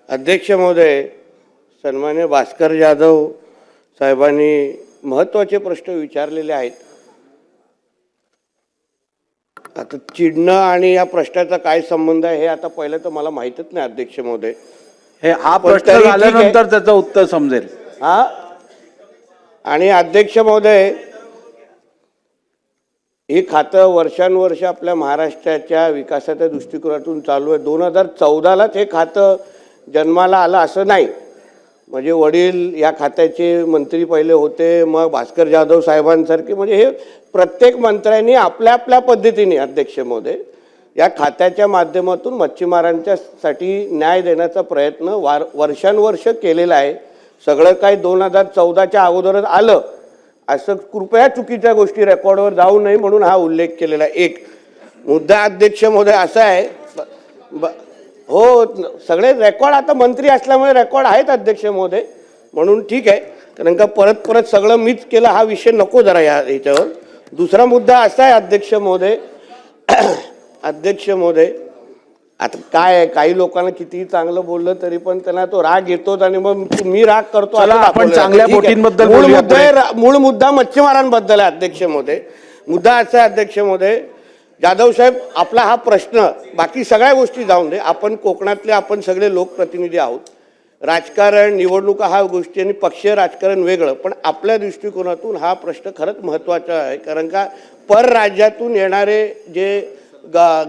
अध्यक्ष महोदय, सन्मान्य भास्कर जाधव साहेबांनी महत्त्वाचे प्रश्न विचारलेले आहेत. आता चिडणं आणि या प्रश्नाचा काय संबंध आहे हे आता पहिलं तर मला माहीतच नाही अध्यक्ष महोदय. हे हा प्रश्न झाल्यानंतर त्याचं उत्तर समजेल. हा आणि अध्यक्ष महोदय, हे खातं वर्षानुवर्ष आपल्या महाराष्ट्राच्या विकासाच्या दृष्टिकोनातून चालू आहे. 2014लाच हे खातं जन्माला आलं असं नाही. म्हणजे वडील या खात्याचे मंत्री पहिले होते, मग भास्कर जाधव साहेबांसारखे, म्हणजे हे प्रत्येक मंत्र्यांनी आपल्या आपल्या पद्धतीने अध्यक्ष महोदय या खात्याच्या माध्यमातून मच्छीमारांच्यासाठी न्याय देण्याचा प्रयत्न वर्षानुवर्ष केलेला आहे. सगळं काही 2014च्या अगोदरच आलं असं कृपया चुकीच्या गोष्टी रेकॉर्डवर जाऊ नये म्हणून हा उल्लेख केलेला आहे. एक मुद्दा अध्यक्ष महोदय असा आहे, हो सगळे रेकॉर्ड आता मंत्री असल्यामुळे रेकॉर्ड आहेत अध्यक्ष महोदय, म्हणून ठीक आहे. कारण का परत परत सगळं मीच केलं हा विषय नको जरा याच्यावर. दुसरा मुद्दा असा आहे अध्यक्ष महोदय, अध्यक्ष महोदय आता काय आहे, काही लोकांना कितीही चांगलं बोललं तरी पण त्यांना तो राग येतोच आणि मग मी राग करतो. आपण चांगल्या बोटींबद्दल मूळ मुद्दा मच्छीमारांबद्दल आहे अध्यक्ष महोदय. मुद्दा असा आहे अध्यक्ष महोदय, जाधव साहेब आपला हा प्रश्न, बाकी सगळ्या गोष्टी जाऊन दे, आपण कोकणातले आपण सगळे लोकप्रतिनिधी आहोत. राजकारण निवडणुका हा गोष्टी आणि पक्षीय राजकारण वेगळं, पण आपल्या दृष्टिकोनातून हा प्रश्न खरंच महत्त्वाचा आहे. कारण का परराज्यातून येणारे जे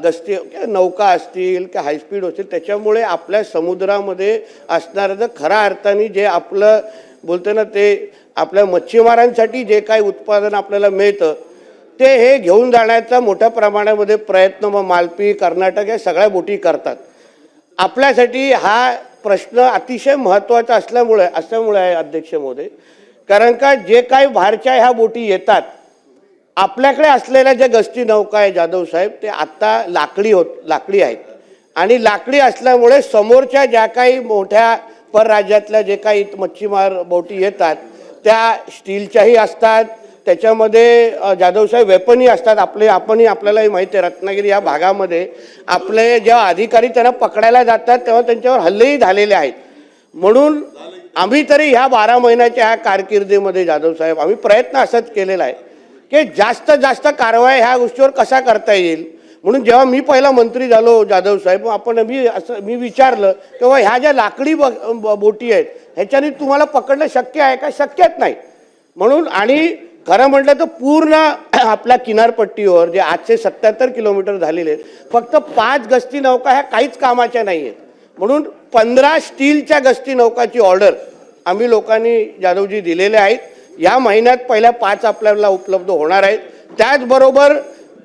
गस्ती नौका असतील किंवा हायस्पीड असतील त्याच्यामुळे आपल्या समुद्रामध्ये असणारं खऱ्या अर्थाने जे आपलं बोलतो ना ते आपल्या मच्छीमारांसाठी जे काही उत्पादन आपल्याला मिळतं ते हे घेऊन जाण्याचा मोठ्या प्रमाणामध्ये प्रयत्न मग मालपी कर्नाटक या सगळ्या बोटी करतात. आपल्यासाठी हा प्रश्न अतिशय महत्त्वाचा असल्यामुळे आहे अध्यक्ष महोदय. कारण का जे काही बाहेरच्या ह्या बोटी येतात, आपल्याकडे असलेल्या ज्या गस्ती नौका आहे जाधव साहेब ते आत्ता लाकडी आहेत आणि लाकडी असल्यामुळे समोरच्या ज्या काही मोठ्या परराज्यातल्या जे काही मच्छीमार बोटी येतात त्या स्टीलच्याही असतात, त्याच्यामध्ये जाधव साहेब वेपनही असतात. आपल्यालाही माहिती आहे रत्नागिरी या भागामध्ये आपले जेव्हा अधिकारी त्यांना पकडायला जातात तेव्हा त्यांच्यावर हल्लेही झालेले आहेत. म्हणून आम्ही तरी ह्या 12 महिन्याच्या ह्या कारकिर्दीमध्ये जाधव साहेब आम्ही प्रयत्न असाच केलेला आहे की जास्त कारवाई ह्या गोष्टीवर कसा करता येईल. म्हणून जेव्हा मी पहिला मंत्री झालो जाधव साहेब, मी विचारलं तेव्हा ह्या ज्या लाकडी बोटी आहेत ह्याच्याने तुम्हाला पकडणं शक्य आहे का? शक्यच नाही. म्हणून आणि खरं म्हटलं तर पूर्ण आपल्या किनारपट्टीवर जे 877 किलोमीटर झालेले आहेत, फक्त 5 गस्ती नौका ह्या काहीच कामाच्या नाही आहेत. म्हणून 15 स्टीलच्या गस्ती नौकाची ऑर्डर आम्ही लोकांनी जाधवजी दिलेल्या आहेत. या महिन्यात पहिल्या 5 आपल्याला उपलब्ध होणार आहेत. त्याचबरोबर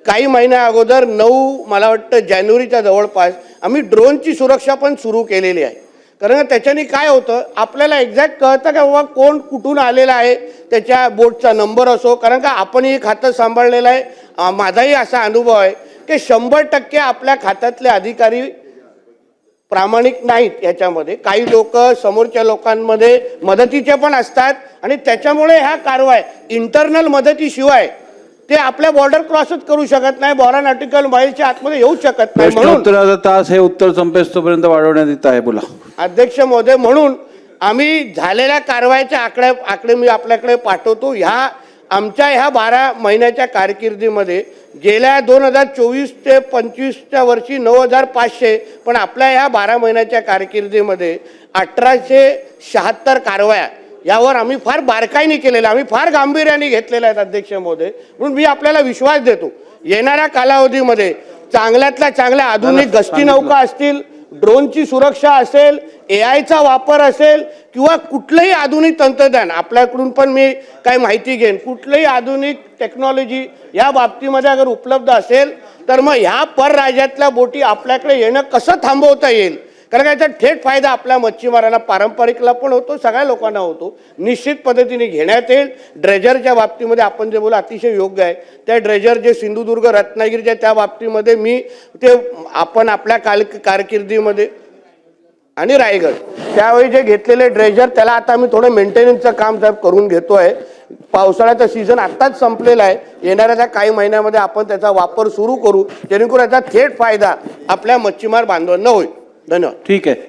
काही महिन्या अगोदर 9 मला वाटतं जानेवारीच्या जवळपास आम्ही ड्रोनची सुरक्षा पण सुरू केलेली आहे. कारण त्याच्याने काय होतं आपल्याला एक्झॅक्ट कळतं का बाबा कोण कुठून आलेला आहे, त्याच्या बोटचा नंबर असो. कारण का आपणही खातं सांभाळलेलं आहे. माझाही असा अनुभव आहे की 100% आपल्या खात्यातले अधिकारी प्रामाणिक नाहीत. याच्यामध्ये काही लोक समोरच्या लोकांमध्ये मदतीचे पण असतात आणि त्याच्यामुळे ह्या कारवाई इंटरनल मदतीशिवाय ते आपल्या बॉर्डर क्रॉसच करू शकत नाही, 12 नॉटिकल माईलच्या आतमध्ये येऊ शकत नाही. म्हणून तास हे उत्तर संपेस्तोपर्यंत वाढवण्यात येत आहे. बोला अध्यक्ष महोदय. म्हणून आम्ही झालेल्या कारवाईचे आकडे मी आपल्याकडे पाठवतो. आमच्या ह्या 12 महिन्याच्या कारकिर्दीमध्ये गेल्या 2024 ते 25च्या वर्षी 9,500, पण आपल्या ह्या 12 महिन्याच्या कारकिर्दीमध्ये 1876 कारवाया यावर आम्ही फार बारकाईने केलेल्या, आम्ही फार गांभीर्याने घेतलेल्या आहेत अध्यक्ष महोदय. म्हणून मी आपल्याला विश्वास देतो येणाऱ्या कालावधीमध्ये चांगल्यातल्या चांगल्या आधुनिक गस्ती नौका असतील, ड्रोनची सुरक्षा असेल, AIचा वापर असेल किंवा कुठलंही आधुनिक तंत्रज्ञान आपल्याकडून पण मी काही माहिती घेईन. कुठलंही आधुनिक टेक्नॉलॉजी या बाबतीमध्ये अगर उपलब्ध असेल तर मग ह्या परराज्यातल्या बोटी आपल्याकडे येणं कसं थांबवता येईल. कारण याचा थेट फायदा आपल्या मच्छीमारांना पारंपरिकला पण होतो, सगळ्या लोकांना होतो. निश्चित पद्धतीने घेण्यात येईल. ड्रेजरच्या बाबतीमध्ये आपण जे बोला अतिशय योग्य आहे. त्या ड्रेजर जे सिंधुदुर्ग रत्नागिरीच्या त्या बाबतीमध्ये मी ते आपण आपल्या कारकिर्दीमध्ये आणि रायगड त्यावेळी जे घेतलेले ड्रेजर त्याला आता आम्ही थोडं मेंटेनन्सचं काम साहेब करून घेतो आहे. पावसाळ्याचा सीझन आत्ताच संपलेला आहे. येणाऱ्या काही महिन्यामध्ये आपण त्याचा वापर सुरू करू जेणेकरून याचा थेट फायदा आपल्या मच्छीमार बांधवांना होईल. धन्यवाद. ठीक आहे.